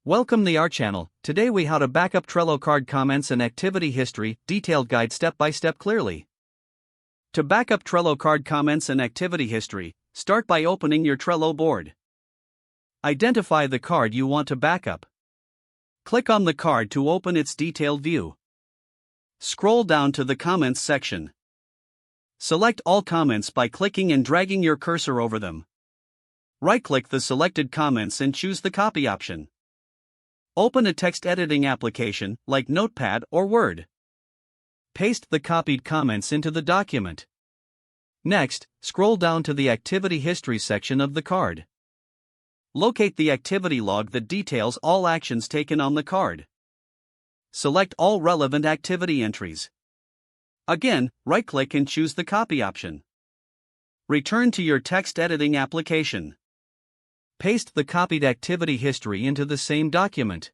Welcome to our channel. Today we how to backup Trello card comments and activity history, detailed guide step by step clearly. To backup Trello card comments and activity history, start by opening your Trello board. Identify the card you want to backup. Click on the card to open its detailed view. Scroll down to the comments section. Select all comments by clicking and dragging your cursor over them. Right-click the selected comments and choose the copy option. Open a text editing application, like Notepad or Word. Paste the copied comments into the document. Next, scroll down to the activity history section of the card. Locate the activity log that details all actions taken on the card. Select all relevant activity entries. Again, right-click and choose the copy option. Return to your text editing application. Paste the copied activity history into the same document.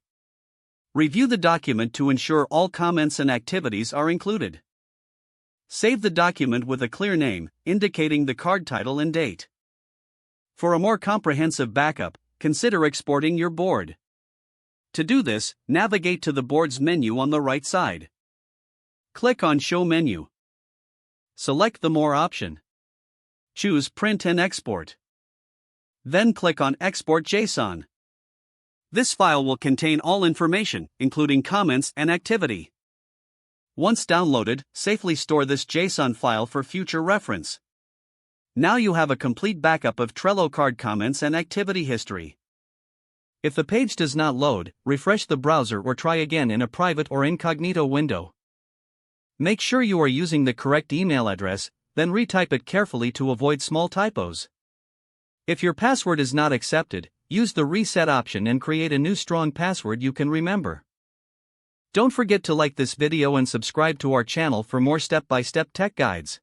Review the document to ensure all comments and activities are included. Save the document with a clear name, indicating the card title and date. For a more comprehensive backup, consider exporting your board. To do this, navigate to the board's menu on the right side. Click on Show Menu. Select the More option. Choose Print and Export. Then click on Export JSON. This file will contain all information, including comments and activity. Once downloaded, safely store this JSON file for future reference. Now you have a complete backup of Trello card comments and activity history. If the page does not load, refresh the browser or try again in a private or incognito window. Make sure you are using the correct email address, then retype it carefully to avoid small typos. If your password is not accepted, use the reset option and create a new strong password you can remember. Don't forget to like this video and subscribe to our channel for more step-by-step tech guides.